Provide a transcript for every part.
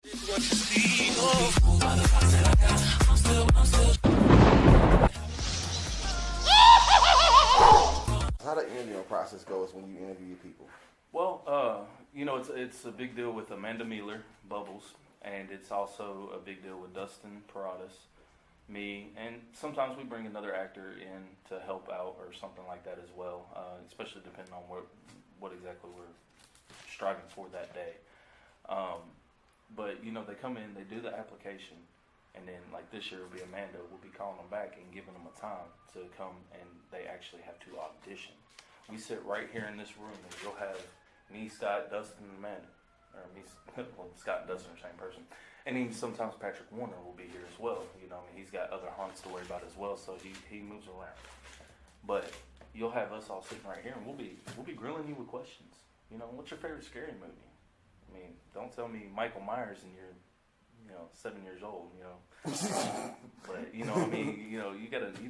How the interviewing process goes when you interview people? Well, it's a big deal with Amanda Mealer, Bubbles, and it's also a big deal with Dustin Paradas, me, and sometimes we bring another actor in to help out or something like that as well, especially depending on what exactly we're striving for that day. But they come in, they do the application, and then like this year it'll be Amanda. We'll be calling them back and giving them a time to come, and they actually have to audition. We sit right here in this room, and you'll have me, Scott, Dustin, and Amanda. Or me, well, Scott and Dustin are the same person. And even sometimes Patrick Warner will be here as well. He's got other haunts to worry about as well, so he moves around. But you'll have us all sitting right here, and we'll be grilling you with questions. What's your favorite scary movie? I mean, don't tell me Michael Myers and you're 7 years old. But you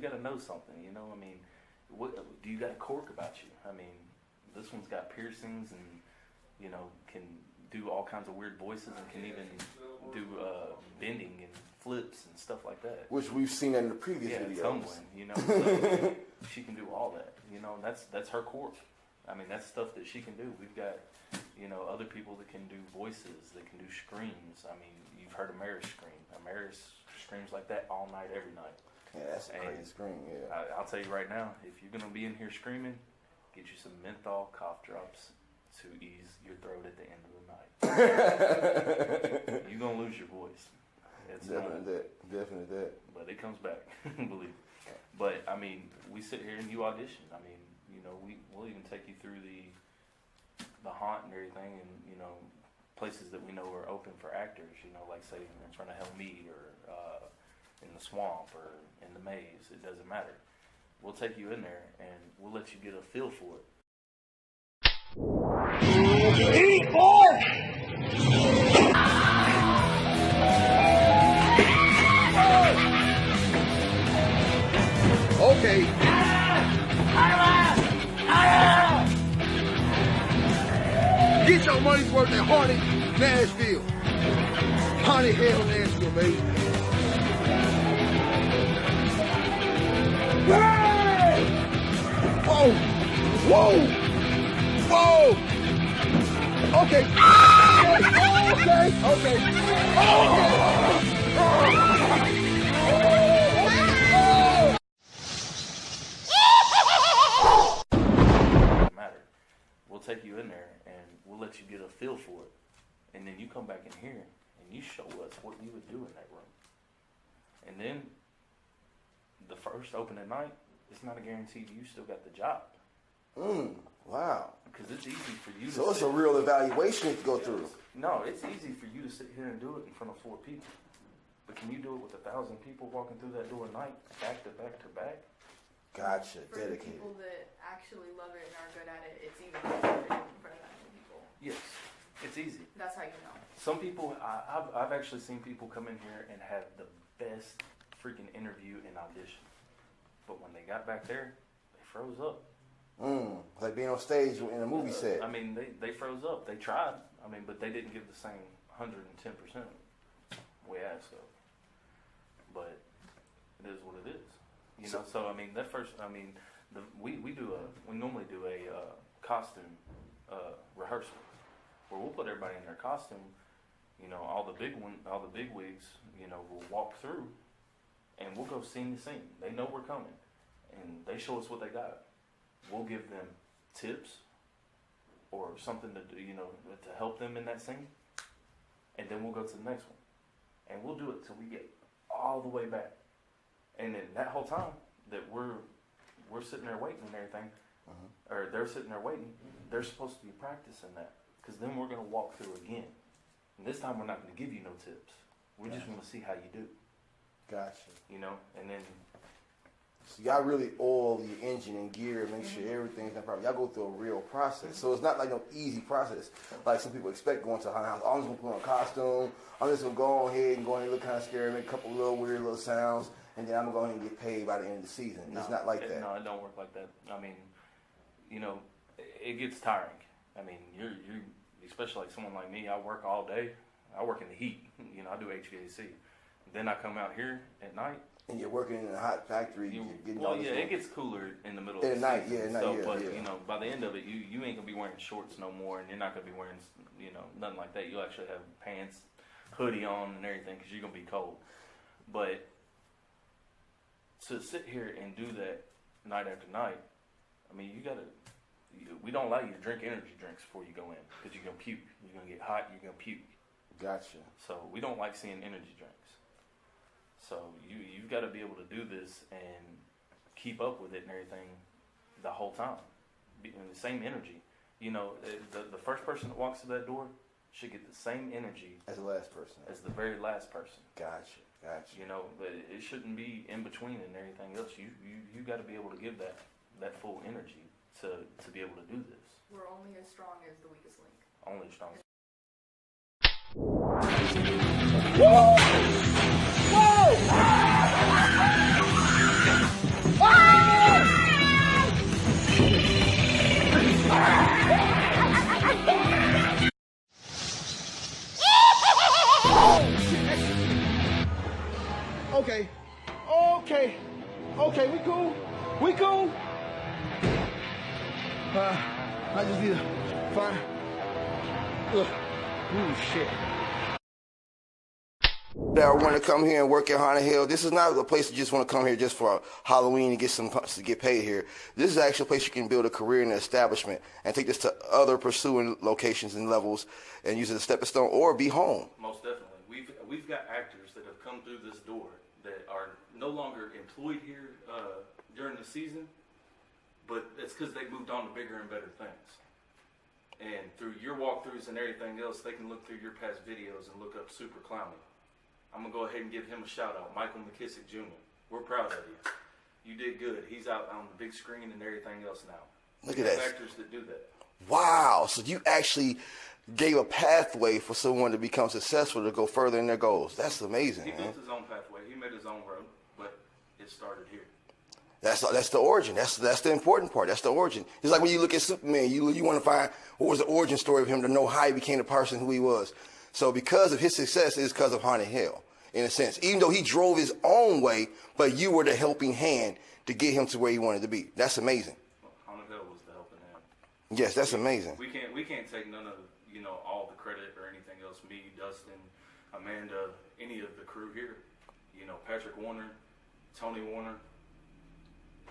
gotta know something. What do you got a quirk about you? I mean, this one's got piercings and can do all kinds of weird voices and can even do bending and flips and stuff like that. Which we've seen in the previous videos. Tumbling, so she can do all that. That's her quirk. I mean, that's stuff that she can do. We've got other people that can do voices, that can do screams. I mean, you've heard Amaris scream. Amaris screams like that all night, every night. Yeah, that's a crazy scream, yeah. I'll tell you right now, if you're going to be in here screaming, get you some menthol cough drops to ease your throat at the end of the night. You're going to lose your voice. It's definitely that. But it comes back, believe me. But, I mean, we sit here and you audition. I mean, we'll even take you through the haunt and everything, and places that we know are open for actors, like say in front of Helmead or in the swamp or in the maze. It doesn't matter. We'll take you in there and we'll let you get a feel for it. Eat, boy! Okay. Get your money's worth at Haunted Nashville. Haunted Hell Nashville, baby. Hey! Whoa! Whoa! Whoa! Okay. Okay. We'll take you in there and we'll let you get a feel for it. And then you come back in here and you show us what you would do in that room. And then the first opening night, it's not a guarantee you still got the job. Wow. Because it's easy for you So it's a real evaluation to go through. No, it's easy for you to sit here and do it in front of 4 people. But can you do it with 1,000 people walking through that door at night, back to back to back? Gotcha. For Dedicated. the people that actually love it and are good at it, it's even easier to do in front of that many people. Yes, it's easy. That's how you know. Some people, I've actually seen people come in here and have the best freaking interview and audition. But when they got back there, they froze up. Like being on stage in a movie set. I mean, they froze up. They tried. I mean, but they didn't give the same 110% we asked of. But it is what it is. So I mean, that first, I mean, we normally do a costume rehearsal where we'll put everybody in their costume. All the big wigs, will walk through, and we'll go scene to scene. They know we're coming, and they show us what they got. We'll give them tips or something to do, to help them in that scene, and then we'll go to the next one, and we'll do it till we get all the way back. And then that whole time that we're sitting there waiting and everything, or they're sitting there waiting, they're supposed to be practicing that, because then we're going to walk through again. And this time we're not going to give you no tips. We just want to see how you do. Gotcha. And then. So y'all really oil your engine and gear, make sure everything's done properly. Y'all go through a real process. So it's not like no easy process like some people expect going to a haunted house. I'm just going to put on a costume. I'm just going to go ahead and look kind of scary, make a couple little weird little sounds, and then I'm going to go ahead and get paid by the end of the season. It's not like that. No, it don't work like that. I mean, it gets tiring. I mean, you're especially like someone like me. I work all day. I work in the heat. I do HVAC. Then I come out here at night. And you're working in a hot factory. It gets cooler in the middle of the night. Season. Yeah, But you know, by the end of it, you ain't gonna be wearing shorts no more, and you're not gonna be wearing nothing like that. You'll actually have pants, hoodie on, and everything because you're gonna be cold. But to sit here and do that night after night, I mean, we don't allow you to drink energy drinks before you go in because you're gonna puke. You're gonna get hot. You're gonna puke. Gotcha. So we don't like seeing energy drinks. So you've got to be able to do this and keep up with it and everything the whole time. The same energy. You know, the first person that walks through that door should get the same energy as the last person. As the very last person. Gotcha. You know, but it shouldn't be in between and everything else. You got to be able to give that full energy to be able to do this. We're only as strong as the weakest link. Only as strong. Okay, we cool. I just need to find. Look, ooh, shit. That want to come here and work at Haunted Hill. This is not a place you just want to come here just for Halloween and get paid here. This is actually a place you can build a career in an establishment and take this to other pursuing locations and levels and use it as a stepping stone or be home. Most definitely. We've got actors that have come through this door that are no longer employed here during the season, but it's because they moved on to bigger and better things. And through your walkthroughs and everything else, they can look through your past videos and look up Super Clowny. I'm going to go ahead and give him a shout out, Michael McKissick Jr. We're proud of you. You did good. He's out on the big screen and everything else now. Look at that. Actors that do that. Wow. So you actually gave a pathway for someone to become successful to go further in their goals. That's amazing. He man. built his own pathway. He made his own road, but it started here. That's the origin. That's the important part. That's the origin. It's like when you look at Superman, you want to find what was the origin story of him to know how he became the person who he was. So because of his success, it's because of Haunted Hill, in a sense. Even though he drove his own way, but you were the helping hand to get him to where he wanted to be. That's amazing. Well, Haunted Hill was the helping hand. Yes, that's amazing. We can't take none of all the credit or anything else. Me, Dustin, Amanda, any of the crew here. Patrick Warner, Tony Warner.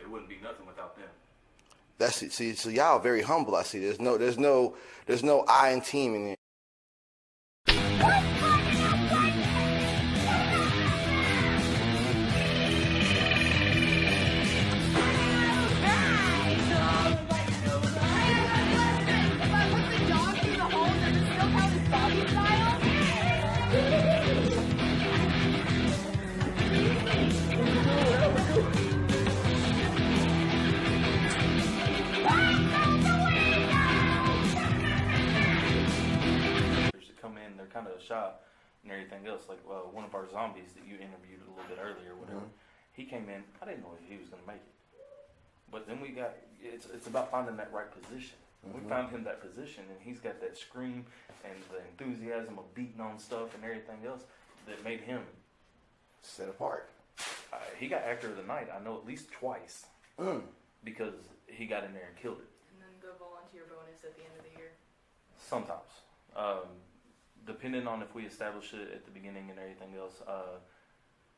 It wouldn't be nothing without them. That's it. See, so y'all are very humble. I see. There's no I in team in it. Kind of shy and everything else. Like one of our zombies that you interviewed a little bit earlier, whatever. Mm-hmm. He came in. I didn't know if he was going to make it, but then it's about finding that right position. Mm-hmm. We found him that position, and he's got that scream and the enthusiasm of beating on stuff and everything else that made him set apart. He got actor of the night. I know at least twice because he got in there and killed it. And then the volunteer bonus at the end of the year. Sometimes. Depending on if we establish it at the beginning and everything else,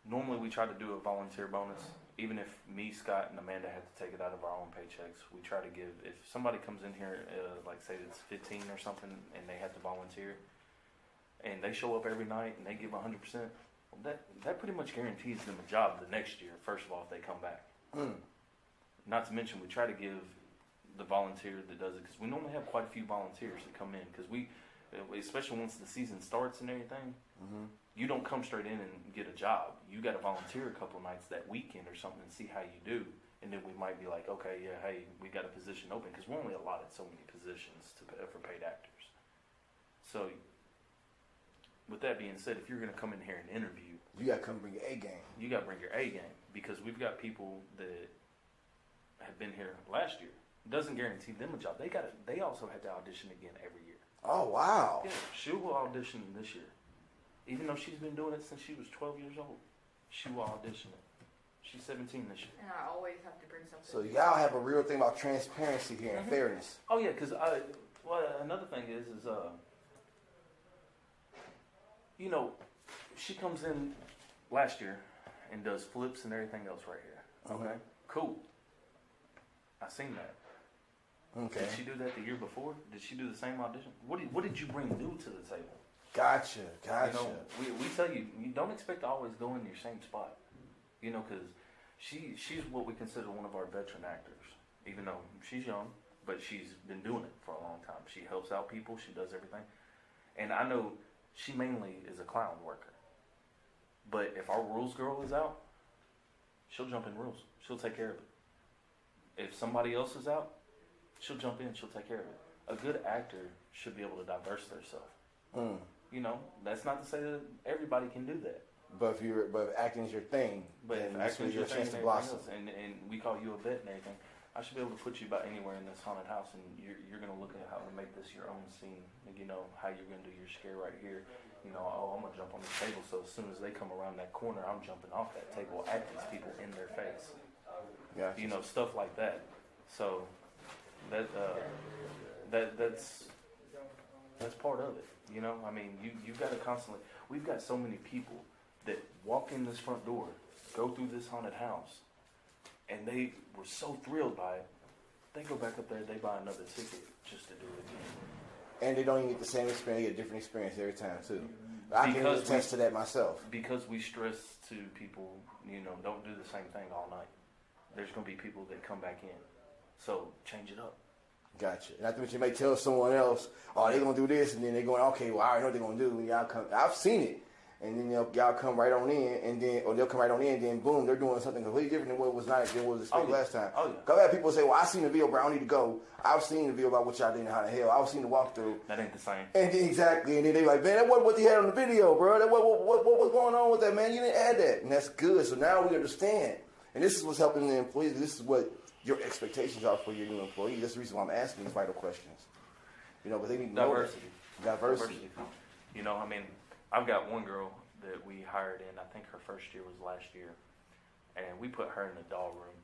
normally we try to do a volunteer bonus. Even if me, Scott, and Amanda have to take it out of our own paychecks, we try to give, if somebody comes in here, like say it's 15 or something, and they have to volunteer, and they show up every night and they give 100%, well, that pretty much guarantees them a job the next year, first of all, if they come back. Not to mention, we try to give the volunteer that does it, because we normally have quite a few volunteers that come in, because especially once the season starts and everything, you don't come straight in and get a job. You got to volunteer a couple nights that weekend or something and see how you do. And then we might be like, okay, yeah, hey, we got a position open, because we're only allotted so many positions for paid actors. So with that being said, if you're going to come in here and interview, you got to come bring your A game. You got to bring your A game, because we've got people that have been here last year. It doesn't guarantee them a job. They also had to audition again every year. Oh, wow. Yeah, she will audition this year. Even though she's been doing it since she was 12 years old, she will audition it. She's 17 this year. And I always have to bring something. So y'all have a real thing about transparency here and fairness. Oh yeah, because another thing is you know, she comes in last year and does flips and everything else right here. Okay, cool. I seen that. Okay. Did she do that the year before? Did she do the same audition? What did you bring new to the table? Gotcha. You know, we tell you, you don't expect to always go in your same spot. You know, because she's what we consider one of our veteran actors. Even though she's young, but she's been doing it for a long time. She helps out people. She does everything. And I know she mainly is a clown worker. But if our rules girl is out, she'll jump in rules. She'll take care of it. If somebody else is out, she'll jump in. She'll take care of it. A good actor should be able to diverse themselves. You know, that's not to say that everybody can do that. But if acting's your thing, but if acting's your thing and we call you a vet and everything, I should be able to put you about anywhere in this haunted house, and you're going to look at how to make this your own scene. And you know how you're going to do your scare right here. You know, oh, I'm going to jump on the table, so as soon as they come around that corner, I'm jumping off that table at these people in their face. Gotcha. You know, stuff like that. So that's part of it. You know, I mean, you've got to constantly. We've got so many people that walk in this front door, go through this haunted house, and they were so thrilled by it, they go back up there, they buy another ticket just to do it again. And they don't even get the same experience, they get a different experience every time, too. I can attest to that myself. Because we stress to people, you know, don't do the same thing all night. There's going to be people that come back in. So, change it up. Gotcha. And I think you may tell someone else, oh, they're going to do this, and then they're going, okay, well, I already know what they're going to do. And y'all come, I've seen it. And then y'all come right on in, and then, or they'll come right on in, and then boom, they're doing something completely different than what was expected last time. Oh, yeah. Because I had people say, well, I seen the video, but I don't need to go. I've seen the video about what y'all did and how the hell. I've seen the walkthrough. That ain't the same. And then, exactly. And then they like, man, that wasn't what they had on the video, bro. That, what was going on with that, man? You didn't add that. And that's good. So now we understand. And this is what's helping the employees. This is what your expectations are for your new employees. That's the reason why I'm asking these vital questions. You know, but they need diversity. Diversity. You know, I mean, I've got one girl that we hired in, I think her first year was last year, and we put her in the doll room.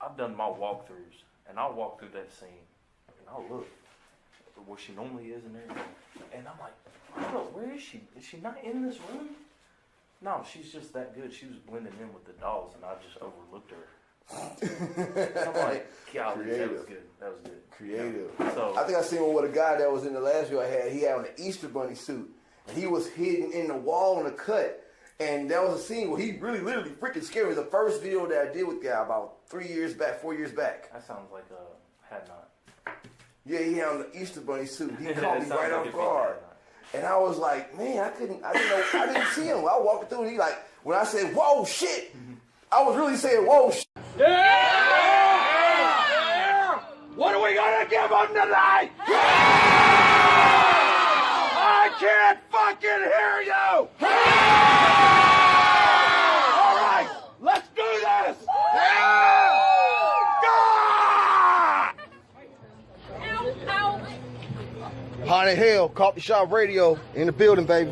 I've done my walkthroughs, and I'll walk through that scene, and I'll look where she normally is and everything, and I'm like, oh, where is she? Is she not in this room? No, she's just that good. She was blending in with the dolls, and I just overlooked her. I'm like, golly, that was good. That was good. Creative. So I think I seen one with a guy that was in the last video I had. He had on an Easter Bunny suit. And he was hidden in the wall in the cut. And that was a scene where he really, literally freaking scared me. It was the first video that I did with the guy about 4 years back. That sounds like a had not. Yeah, he had on the Easter Bunny suit. He caught me right off guard. And I was like, man, I didn't see him. I was walking through and he like, when I said, whoa, shit, I was really saying, whoa, shit. Yeah! What are we gonna give them tonight? I can't fucking hear you! All right, let's do this! Haunted Hell, Coughfee Shoppe Radio in the building, baby.